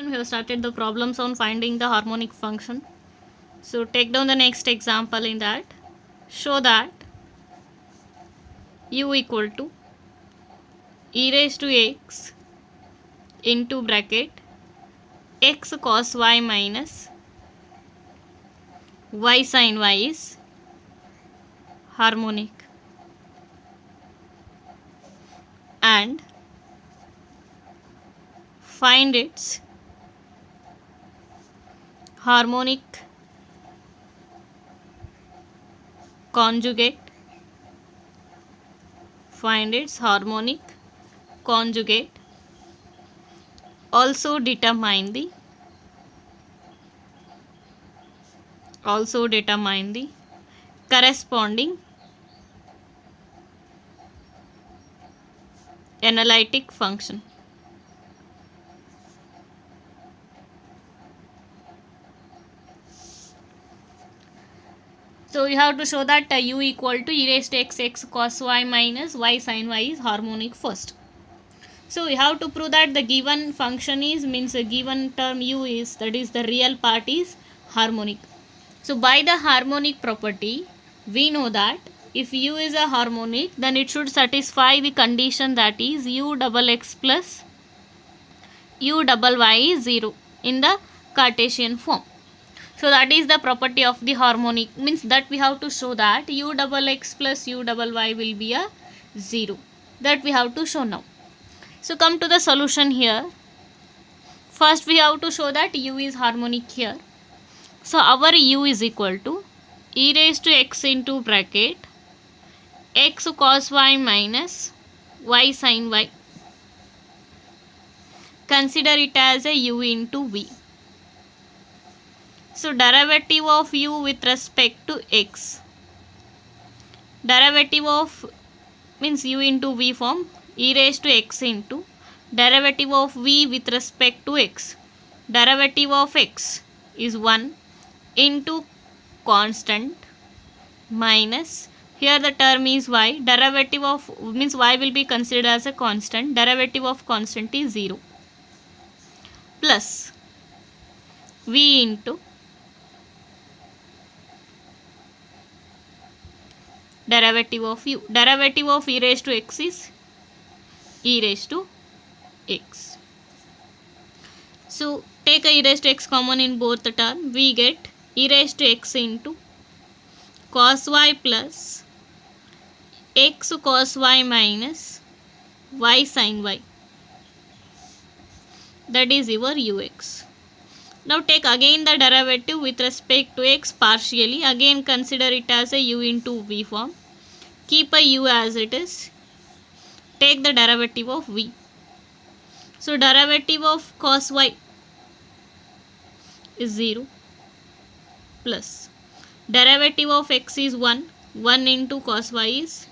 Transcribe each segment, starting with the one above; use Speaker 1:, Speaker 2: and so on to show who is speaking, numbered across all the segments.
Speaker 1: We have started the problems on finding the harmonic function. So take down the next example in that. Show that u equal to e raised to x into bracket x cos y minus y sin y is harmonic, and find its harmonic conjugate. Find its harmonic conjugate. Also determine the corresponding analytic function. So you have to show that u equal to e raised to x cos y minus y sin y is harmonic first. So we have to prove that the given function is, means a given term u is, that is the real part is harmonic. So by the harmonic property, we know that if u is a harmonic, then it should satisfy the condition that is u double x plus u double y is 0 in the Cartesian form. So that is the property of the harmonic, means that we have to show that u double x plus u double y will be a 0. That we have to show now. So come to the solution here. First we have to show that u is harmonic here. So our u is equal to e raised to x into bracket x cos y minus y sin y. Consider it as a u into v. So derivative of u with respect to x. Derivative of means u into v form, e raised to x into derivative of v with respect to x. Derivative of x is 1 into constant minus, here the term is y, derivative of means y will be considered as a constant, derivative of constant is 0, plus v into derivative of u. Derivative of e raised to x is e raised to x. So take a e raised to x common in both the term. We get e raised to x into cos y plus x cos y minus y sin y. That is your ux. Now take again the derivative with respect to x partially. Again consider it as a u into v form. Keep a u as it is. Take the derivative of v. So derivative of cos y is 0 plus derivative of x is 1. 1 into cos y is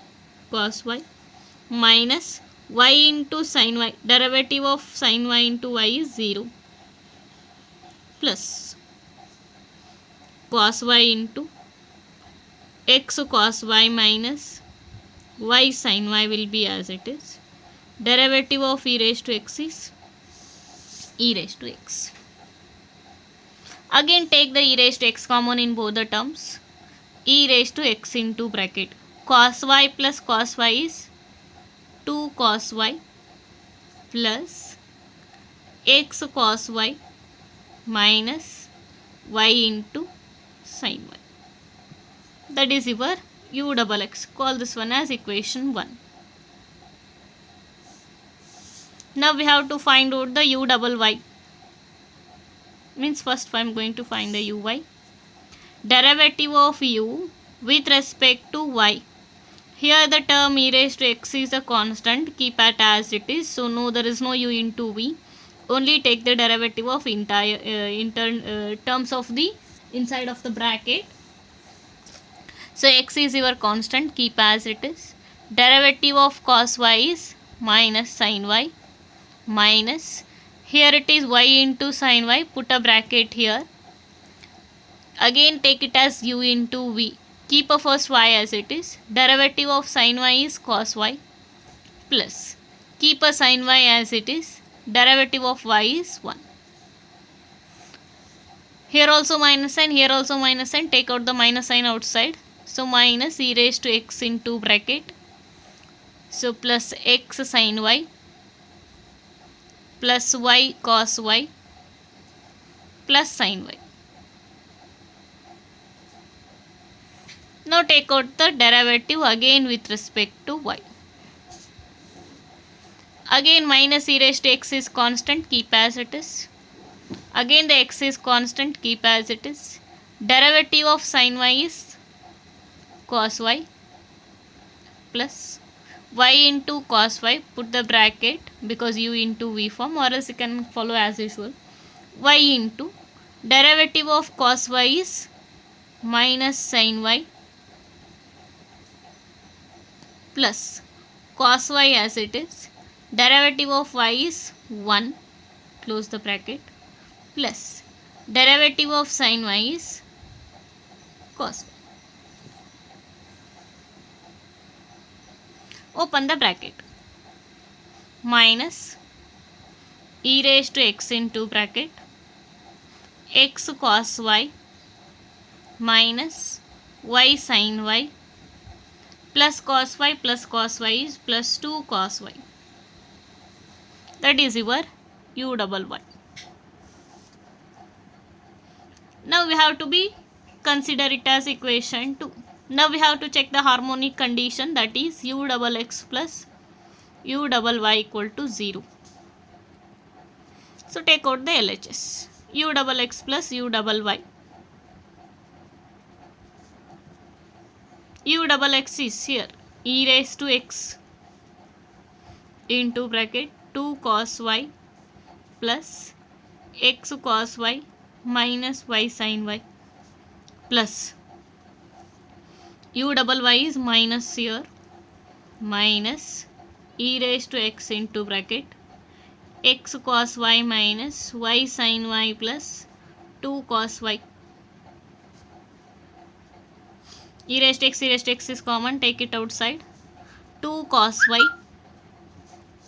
Speaker 1: cos y minus y into sin y. Derivative of sin y into y is 0 plus cos y into x cos y minus y sin y will be as it is. Derivative of e raised to x is e raised to x. Again take the e raised to x common in both the terms. E raised to x into bracket cos y plus cos y is 2 cos y plus x cos y minus y into sin y. That is your u double x. Call this one as equation 1. Now we have to find out the u double y. Means first I am going to find the uy. Derivative of u with respect to y. Here the term e raised to x is a constant. Keep it as it is. So no, there is no u into v. Only take the derivative of entire terms of the inside of the bracket. So x is your constant. Keep as it is. Derivative of cos y is minus sin y minus, here it is y into sin y. Put a bracket here. Again take it as u into v. Keep a first y as it is. Derivative of sin y is cos y plus, keep a sin y as it is. Derivative of y is 1. Here also minus sign, here also minus sign, take out the minus sign outside. So minus e raised to x into bracket. So plus x sin y plus y cos y plus sin y. Now take out the derivative again with respect to y. Again minus e raised to x is constant, keep as it is. Again the x is constant, keep as it is. Derivative of sin y is cos y plus y into cos y, put the bracket because u into v form, or else you can follow as usual. Y into derivative of cos y is minus sin y plus cos y as it is. Derivative of y is 1, close the bracket, plus derivative of sin y is cos y. Open the bracket. Minus e raised to x into bracket x cos y minus y sin y plus cos y is plus 2 cos y. That is your u double y. Now we have to be consider it as equation 2. Now we have to check the harmonic condition, that is u double x plus u double y equal to 0. So take out the LHS. U double x plus u double y. U double x is here e raised to x into bracket 2 cos y plus x cos y minus y sin y plus u double y is minus here minus e raised to x into bracket x cos y minus y sin y plus 2 cos y. E raised to x is common, take it outside. 2 cos y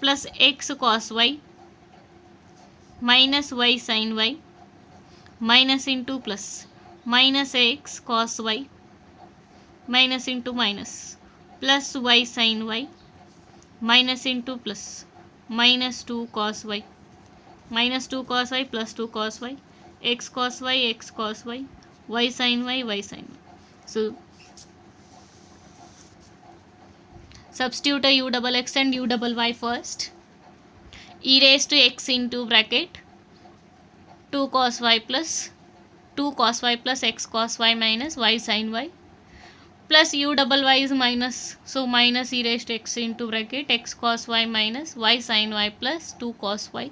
Speaker 1: plus x cos y minus y sin y minus into plus minus x cos y minus into minus plus y sin y minus into plus minus 2 cos y minus 2 cos y plus 2 cos y x cos y y sin y sin y. So substitute a u double x and u double y first. E raised to x into bracket 2 cos y plus x cos y minus y sin y plus u double y is minus, so minus e raised to x into bracket x cos y minus y sin y plus 2 cos y.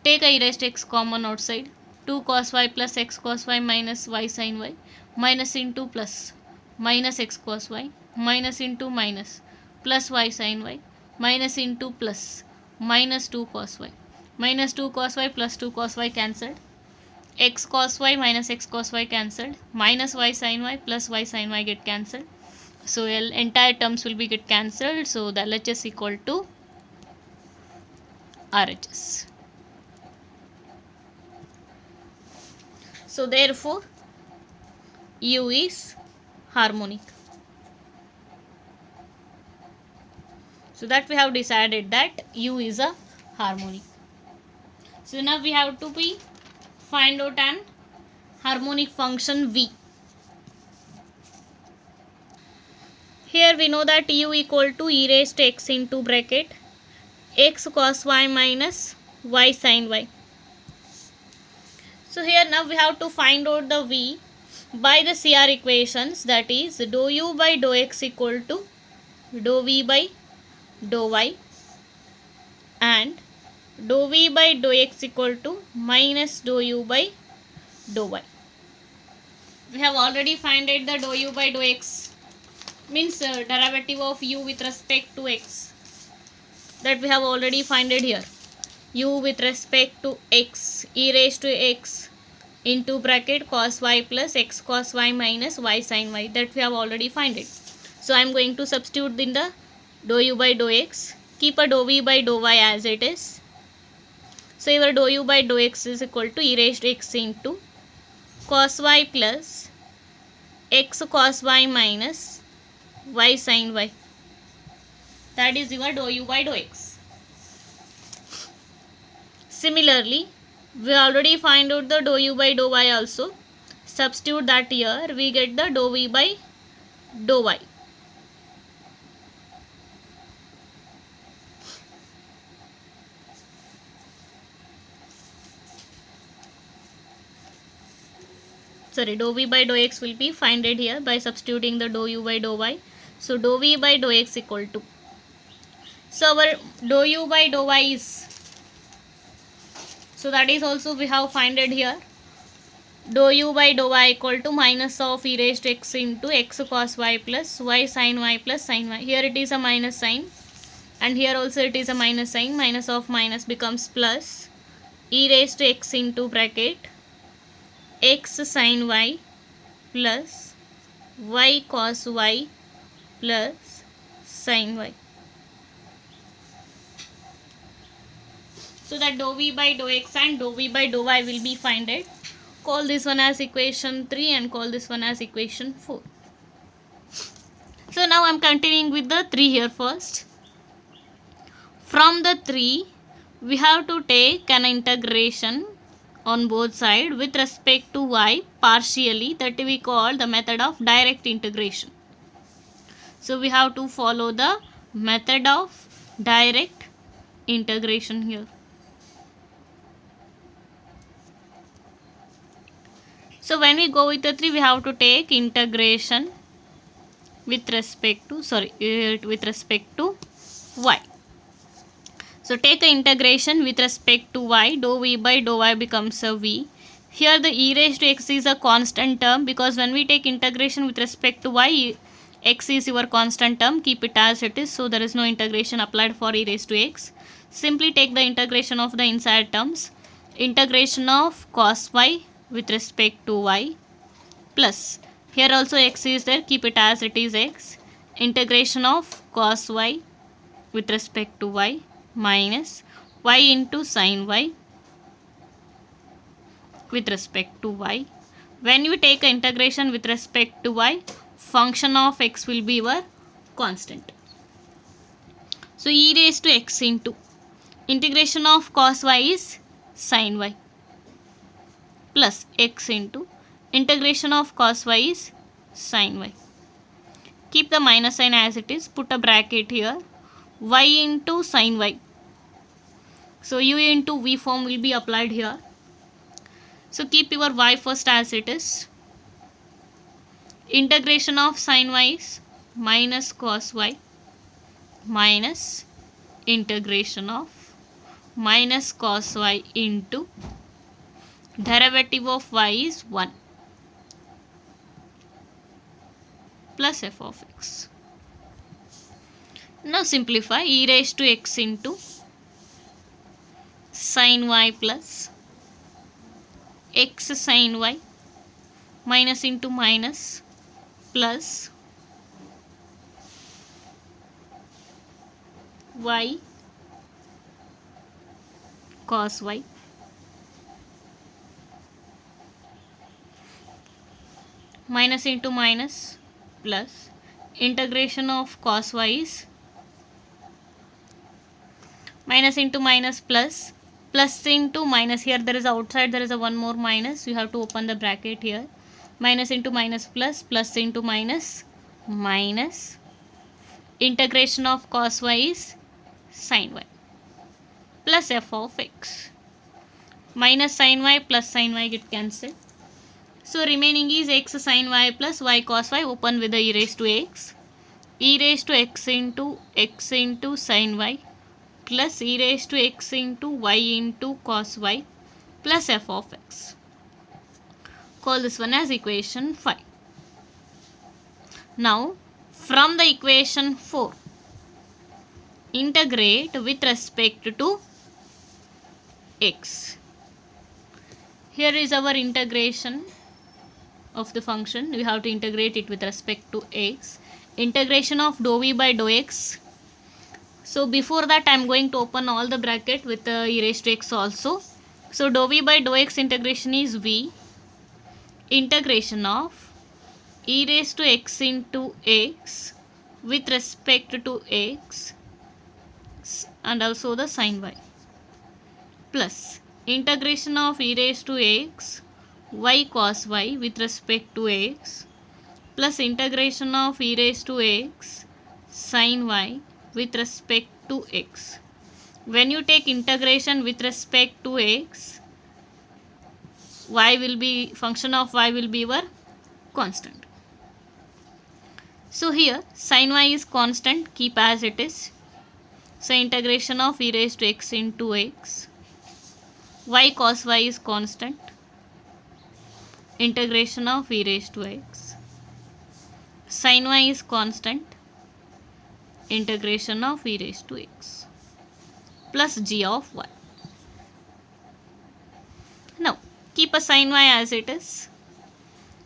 Speaker 1: Take a e raised to x common outside. 2 cos y plus x cos y minus y sin y minus into plus minus x cos y minus into minus plus y sin y minus into plus minus 2 cos y minus 2 cos y plus 2 cos y cancelled, x cos y minus x cos y cancelled, minus y sin y plus y sin y get cancelled. So entire terms will be get cancelled. So the LHS equal to RHS. So therefore U is harmonic. So that we have decided that U is a harmonic. So now we have to find out an harmonic function V. Here we know that U equal to e raised to x into bracket x cos y minus y sin y. So here now we have to find out the V by the CR equations, that is dou u by dou x equal to dou v by dou y and dou v by dou x equal to minus dou u by dou y. We have already found out the dou u by dou x means derivative of u with respect to x, that we have already found it here. U with respect to x e raised to x into bracket cos y plus x cos y minus y sin y, that we have already found it. So I am going to substitute in the dou u by dou x, keep a dou v by dou y as it is. So your dou u by dou x is equal to e raised to x into cos y plus x cos y minus y sin y. That is your dou u by dou x. Similarly, we already find out the dou u by dou y also. Substitute that here, we get the dou v by dou y. Sorry, dou v by dou x will be finded here by substituting the dou u by dou y. So dou v by dou x equal to, so our dou u by dou y is, so that is also we have finded here, dou u by dou y equal to minus of e raised to x into x cos y plus y sin y plus sin y. Here it is a minus sign and here also it is a minus sign. Minus of minus becomes plus e raised to x into bracket x sin y plus y cos y plus sin y. So that dou v by dou x and dou v by dou y will be finded. Call this one as equation 3 and call this one as equation 4. So now I am continuing with the 3 here first. From the 3 we have to take an integration on both sides with respect to y partially, that we call the method of direct integration. So we have to follow the method of direct integration here. So when we go with the 3, we have to take integration with respect to y. So take the integration with respect to y. Dou v by dou y becomes a v. Here the e raised to x is a constant term, because when we take integration with respect to y, x is your constant term. Keep it as it is. So there is no integration applied for e raised to x. Simply take the integration of the inside terms. Integration of cos y with respect to y plus, here also x is there, keep it as it is x. Integration of cos y with respect to y minus y into sin y with respect to y. When you take an integration with respect to y, function of x will be your constant. So e raised to x into integration of cos y is sin y plus x into integration of cos y is sin y. Keep the minus sign as it is, put a bracket here, y into sin y. So u into v form will be applied here. So keep your y first as it is. Integration of sin y is minus cos y minus integration of minus cos y into derivative of y is 1 plus f of x. Now simplify. E raised to x into sin y plus x sin y minus into minus plus y cos y minus into minus plus integration of cos y is minus into minus plus into minus. Here there is outside there is a one more minus, you have to open the bracket here. Minus into minus plus into minus integration of cos y is sin y plus f of x. Minus sin y plus sin y get cancelled. So remaining is x sin y plus y cos y, open with the e raised to x. E raised to x into sin y plus e raised to x into y into cos y plus f of x. Call this one as equation 5. Now from the equation 4, integrate with respect to x. Here is our integration of the function. We have to integrate it with respect to x. Integration of dou v by dou x. So before that I am going to open all the bracket with e raised to x also. So dou v by dou x integration is v integration of e raised to x into x with respect to x and also the sin y plus integration of e raised to x y cos y with respect to x plus integration of e raised to x sin y with respect to x. When you take integration with respect to x, y will be function of y will be your constant. So here sin y is constant, keep as it is. So integration of e raised to x into x, y cos y is constant, integration of e raised to x, sin y is constant, integration of e raised to x plus g of y. Now keep a sin y as it is.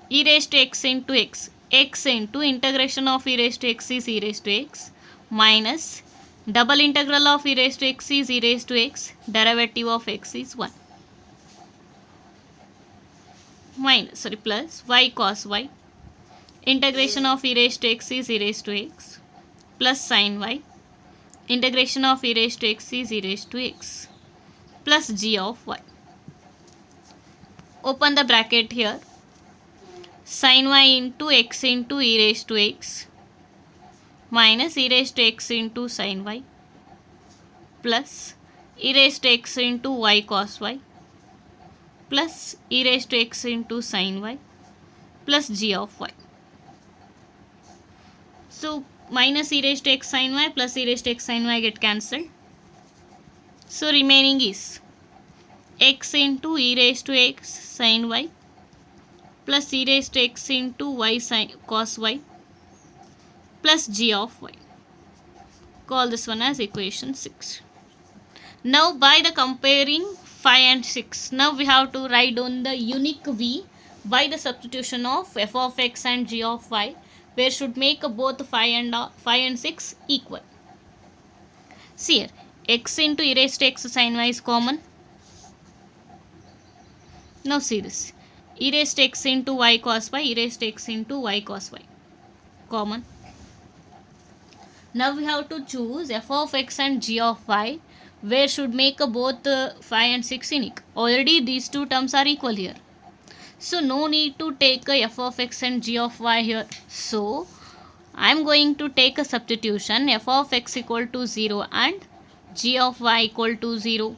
Speaker 1: E raised to x into x, x into integration of e raised to x is e raised to x minus double integral of e raised to x is e raised to x, derivative of x is 1 minus plus y cos y, integration of e raised to x is e raised to x plus sin y, integration of e raised to x is e raised to x plus g of y. Open the bracket here. Sin y into x into e raised to x minus e raised to x into sin y plus e raised to x into y cos y plus e raised to x into sin y plus g of y. So minus e raised to x sin y plus e raised to x sin y get cancelled. So remaining is x into e raised to x sin y plus e raised to x into y sin cos y plus g of y. Call this one as equation 6. Now by the comparing 5 and 6, now we have to write down the unique v by the substitution of f of x and g of y, where should make both 5 and 6 equal. See here, x into e raised to x sin y is common. Now see this, e raised to x into y cos y, e raised to x into y cos y, common. Now we have to choose f of x and g of y, where should make both 5 and 6 unique. Already these two terms are equal here, so no need to take a f of x and g of y here. So I am going to take a substitution, f of x equal to 0 and g of y equal to 0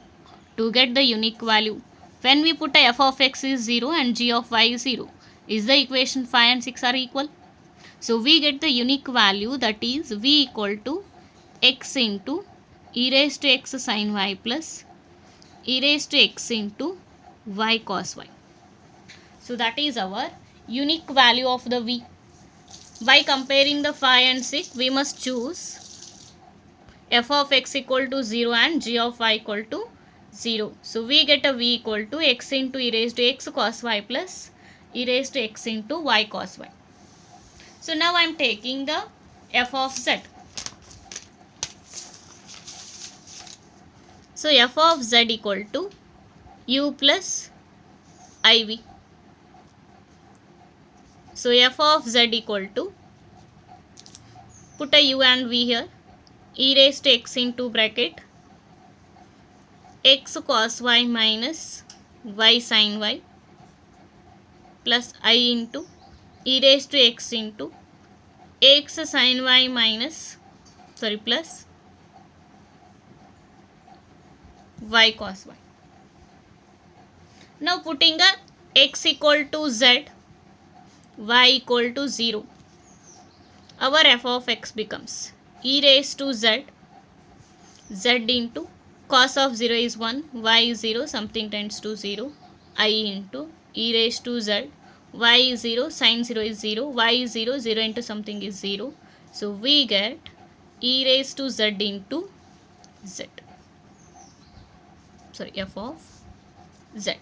Speaker 1: to get the unique value. When we put a f of x is 0 and g of y is 0, is the equation 5 and 6 are equal? So we get the unique value, that is v equal to x into e raised to x sin y plus e raised to x into y cos y. So that is our unique value of the v. By comparing the 5 and 6, we must choose f of x equal to 0 and g of y equal to 0. So we get a v equal to x into e raised to x cos y plus e raised to x into y cos y. So now I am taking the f of z. So f of z equal to u plus iv. So f of z equal to, put a u and v here, e raised to x into bracket x cos y minus y sin y plus I into e raised to x into x sin y minus plus y cos y. Now putting a x equal to z, y equal to 0, our f of x becomes e raised to z, z into cos of 0 is 1, y is 0, something tends to 0, I into e raised to z, y is 0, sin 0 is 0, y is 0, 0 into something is 0. So we get e raised to z into z. Sorry, f of z.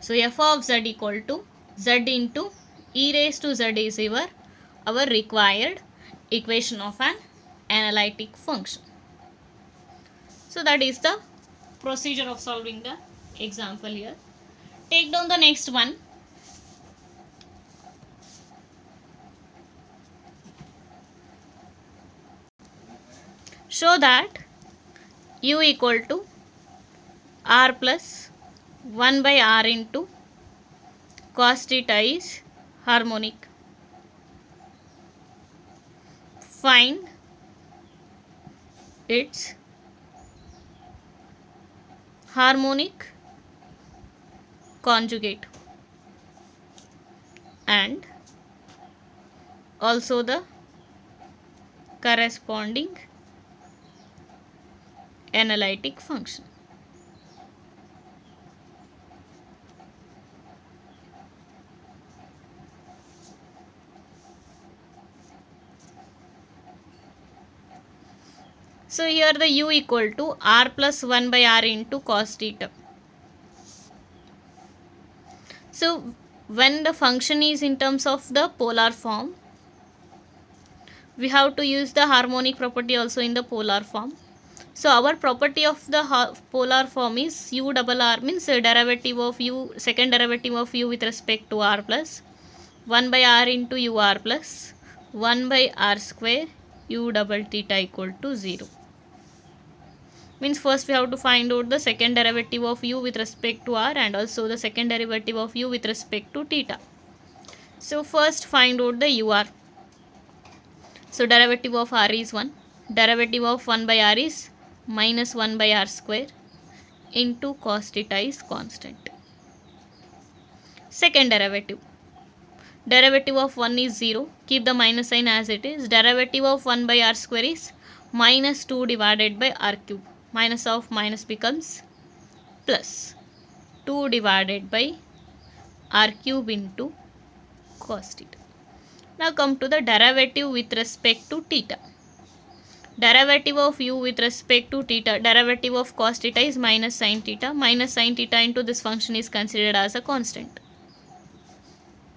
Speaker 1: So f of z equal to z into e raised to z is our required equation of an analytic function. So that is the procedure of solving the example here. Take down the next one. Show that u equal to r plus 1 by r into cos theta is harmonic. Find its harmonic conjugate and also the corresponding analytic function. So here the u equal to r plus 1 by r into cos theta. So when the function is in terms of the polar form, we have to use the harmonic property also in the polar form. So our property of the polar form is u double r means derivative of u, second derivative of u with respect to r plus 1 by r into u r plus 1 by r square u double theta equal to 0. Means first we have to find out the second derivative of u with respect to r and also the second derivative of u with respect to theta. So first find out the ur. So derivative of r is 1. Derivative of 1 by r is minus 1 by r square into cos theta is constant. Second derivative. Derivative of 1 is 0. Keep the minus sign as it is. Derivative of 1 by r square is minus 2 divided by r cube. Minus of minus becomes plus 2 divided by r cube into cos theta. Now come to the derivative with respect to theta. Derivative of u with respect to theta, derivative of cos theta is minus sin theta. Minus sin theta into this function is considered as a constant.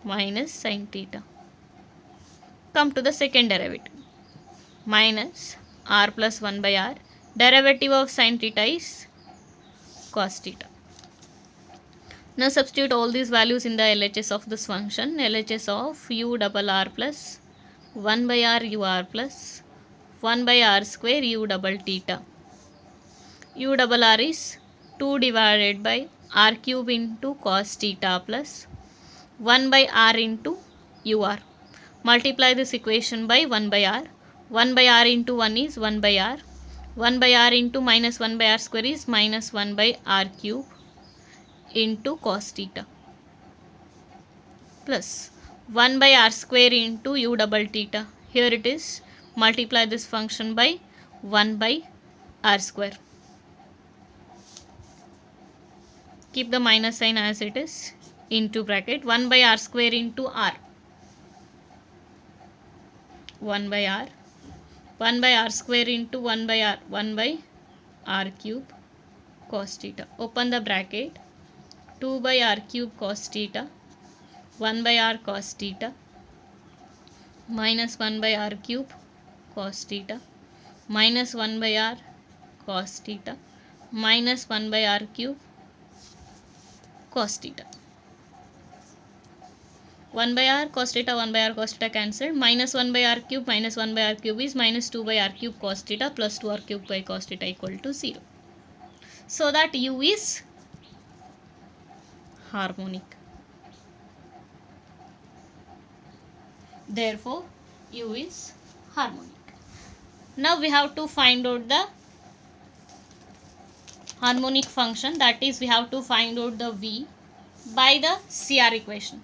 Speaker 1: Minus sin theta. Come to the second derivative. Minus r plus 1 by r. Derivative of sin theta is cos theta. Now substitute all these values in the LHS of this function. LHS of u double r plus 1 by r u r plus 1 by r square u double theta. U double r is 2 divided by r cube into cos theta plus 1 by r into ur. Multiply this equation by 1 by r. 1 by r into 1 is 1 by r. 1 by r into minus 1 by r square is minus 1 by r cube into cos theta plus 1 by r square into u double theta. Here it is. Multiply this function by 1 by r square. Keep the minus sign as it is. Into bracket 1 by r square into r. 1 by r. 1 by r square into 1 by r. 1 by r cube cos theta. Open the bracket. 2 by r cube cos theta. 1 by r cos theta. Minus 1 by r cube cos theta. Minus 1 by r cos theta. Minus 1 by r cube cos theta. 1 by r cos theta, 1 by r cos theta cancelled. Minus 1 by r cube minus 1 by r cube is minus 2 by r cube cos theta plus 2 r cube by cos theta equal to 0. So that u is harmonic. Therefore, u is harmonic. Now we have to find out the harmonic function, that is we have to find out the v by the CR equation.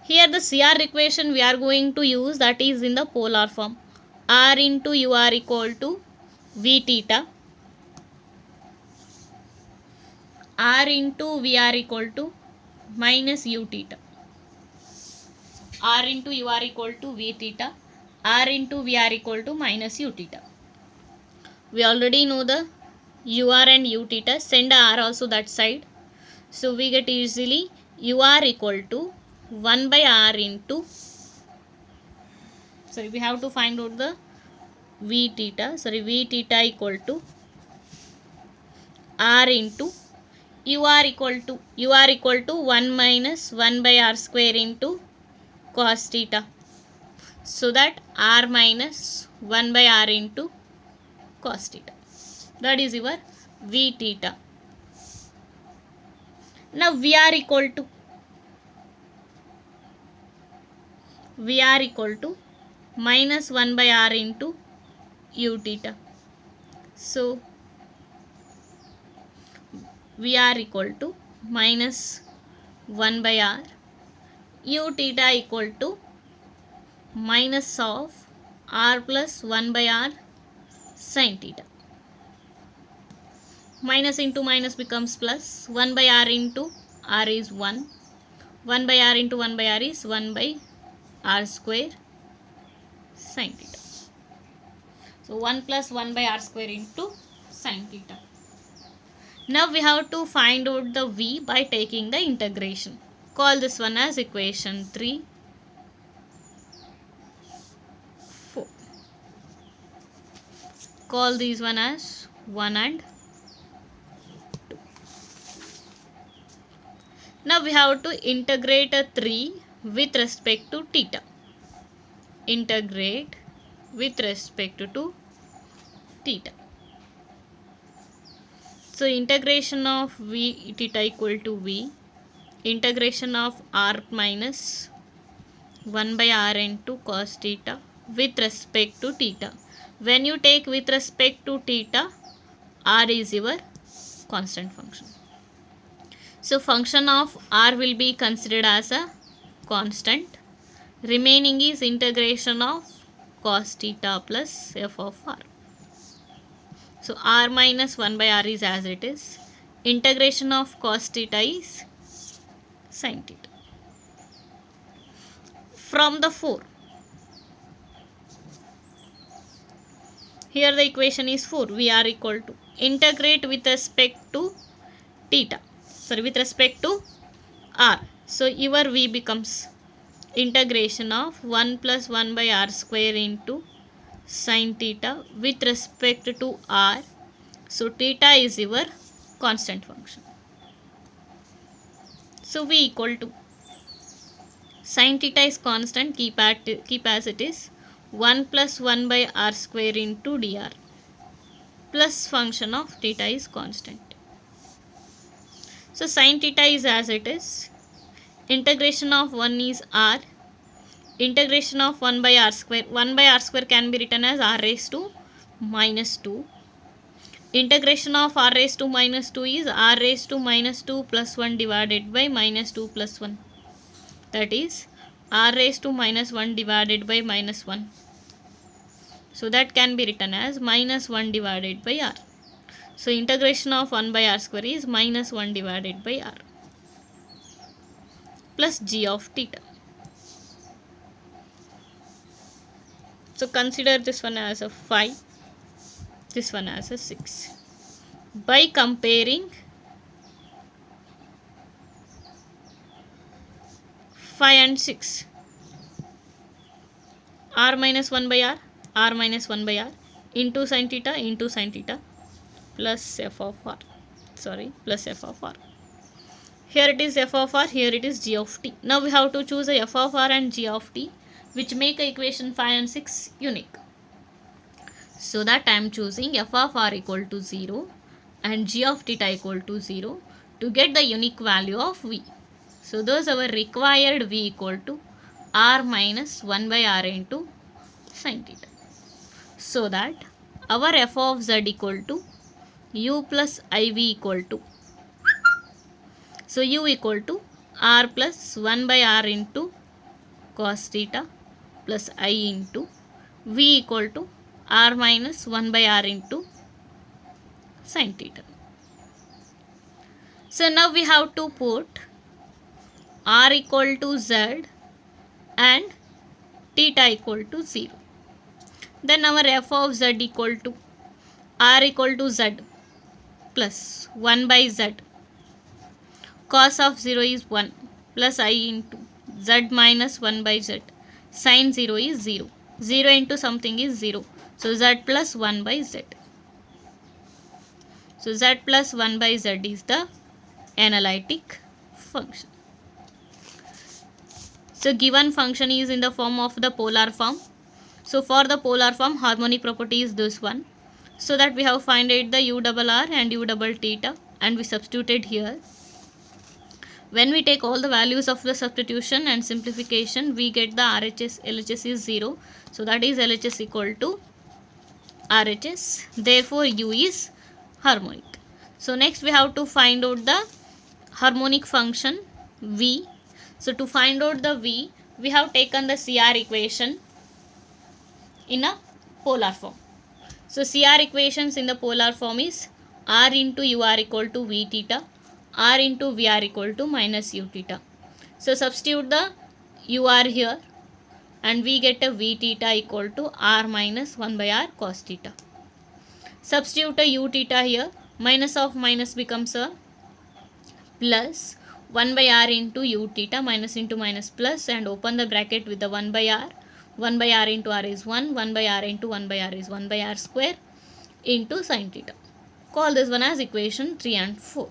Speaker 1: Here the CR equation we are going to use, that is in the polar form. R into UR equal to V theta. R into VR equal to minus U theta. R into UR equal to V theta. R into VR equal to minus U theta. We already know the UR and U theta. Send R also that side. So we get easily UR equal to 1 by R into, sorry, we have to find out the v theta equal to r into u r equal to 1 minus 1 by r square into cos theta. So that r minus 1 by r into cos theta. That is your v theta. Now Vr equal to minus 1 by r into u theta. So Vr equal to minus 1 by r, u theta equal to minus of r plus 1 by r sin theta. Minus into minus becomes plus. 1 by r into r is 1. 1 by r into 1 by r is 1 by r square sin theta. So 1 plus 1 by r square into sin theta. Now we have to find out the v by taking the integration. Call this one as equation 3, 4. Call these one as 1 and 2. Now we have to integrate a 3 with respect to theta. Integrate with respect to theta. So integration of v theta equal to v, integration of r minus 1 by r into cos theta with respect to theta. When you take with respect to theta, r is your constant function. So function of r will be considered as a constant. Remaining is integration of cos theta plus f of r. So r minus 1 by r is as it is. Integration of cos theta is sin theta. From the 4. Here the equation is 4. We are equal to integrate with respect to theta. Sorry, with respect to r. So your v becomes integration of 1 plus 1 by r square into sin theta with respect to r. So theta is your constant function. So v equal to sin theta is constant, keep as it is, 1 plus 1 by r square into dr plus function of theta is constant. So sin theta is as it is. Integration of 1 is r. Integration of 1 by r square. 1 by r square can be written as r raised to minus 2. Integration of r raised to minus 2 is r raised to minus 2 plus 1 divided by minus 2 plus 1. That is r raised to minus 1 divided by minus 1. So that can be written as minus 1 divided by r. So integration of 1 by r square is minus 1 divided by r plus g of theta. So consider this one as a 5, this one as a 6. By comparing 5 and 6, r minus 1 by r minus 1 by r into sin theta plus f of r. Plus f of r. Here it is f of r, here it is g of t. Now we have to choose a f of r and g of t which make a equation 5 and 6 unique. So that I am choosing f of r equal to 0 and g of theta equal to 0 to get the unique value of v. So those our required v equal to r minus 1 by r into sin theta. So that our f of z equal to u plus iv equal to, so u equal to r plus 1 by r into cos theta plus I into v equal to r minus 1 by r into sin theta. So now we have to put r equal to z and theta equal to 0. Then our f of z equal to r equal to z plus 1 by z. Cos of 0 is 1 plus I into z minus 1 by z. Sin 0 is 0. 0 into something is 0. So z plus 1 by z. So z plus 1 by z is the analytic function. So given function is in the form of the polar form. So for the polar form, harmonic property is this one. So that we have find out the u double r and u double theta, and we substituted here. When we take all the values of the substitution and simplification, we get the RHS, LHS is 0. So that is LHS equal to RHS. Therefore, u is harmonic. So next we have to find out the harmonic function v. So to find out the v, we have taken the CR equation in a polar form. So CR equations in the polar form is r into ur equal to v theta, r into vr equal to minus u theta. So substitute the ur here and we get a v theta equal to r minus 1 by r cos theta. Substitute a u theta here, minus of minus becomes a plus 1 by r into u theta, minus into minus plus, and open the bracket with the 1 by r. 1 by r into r is 1, 1 by r into 1 by r is 1 by r square into sin theta. Call this one as equation 3 and 4.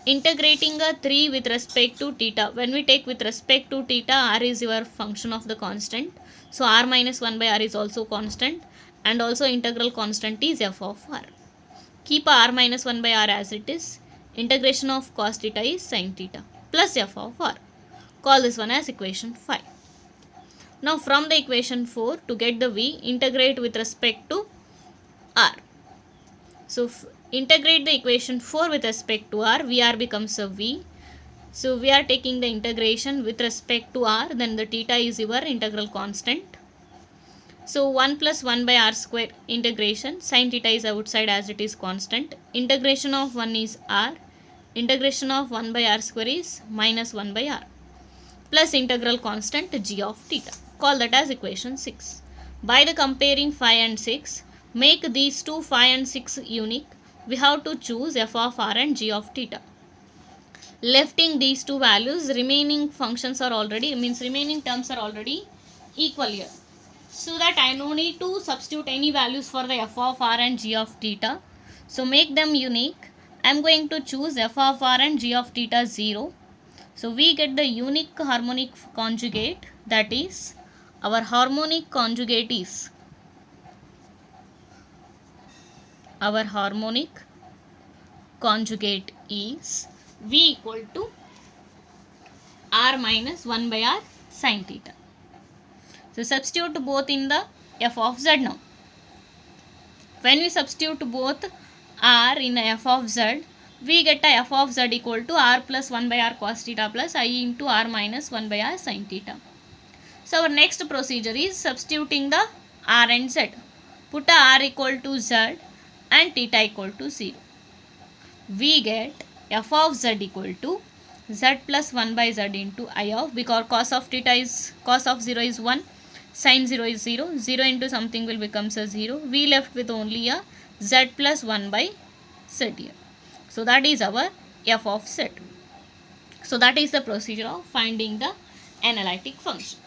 Speaker 1: Integrating a 3 with respect to theta. When we take with respect to theta, r is your function of the constant. So r minus 1 by r is also constant, and also integral constant is f of r. Keep r minus 1 by r as it is. Integration of cos theta is sin theta plus f of r. Call this one as equation 5. Now from the equation 4, to get the v, integrate with respect to r. So integrate the equation 4 with respect to r, vr becomes a v. So we are taking the integration with respect to r, then the theta is your integral constant. So 1 plus 1 by r square integration, sin theta is outside as it is constant. Integration of 1 is r, integration of 1 by r square is minus 1 by r, plus integral constant g of theta. Call that as equation 6. By the comparing 5 and 6, make these two 5 and 6 unique. We have to choose f of r and g of theta. Lefting these two values, remaining functions are already, remaining terms are already equal here. So that I no need to substitute any values for the f of r and g of theta. So make them unique. I am going to choose f of r and g of theta 0. So we get the unique harmonic conjugate, that is our harmonic conjugate is v equal to r minus 1 by r sin theta. So substitute both in the f of z now. When we substitute both r in f of z, we get a f of z equal to r plus 1 by r cos theta plus I into r minus 1 by r sin theta. So our next procedure is substituting the r and z. Put a r equal to z and theta equal to 0. We get f of z equal to z plus 1 by z into I of, because cos of 0 is 1, sin 0 is 0, 0 into something will become a 0. We left with only a z plus 1 by z here. So that is our f of z. So that is the procedure of finding the analytic function.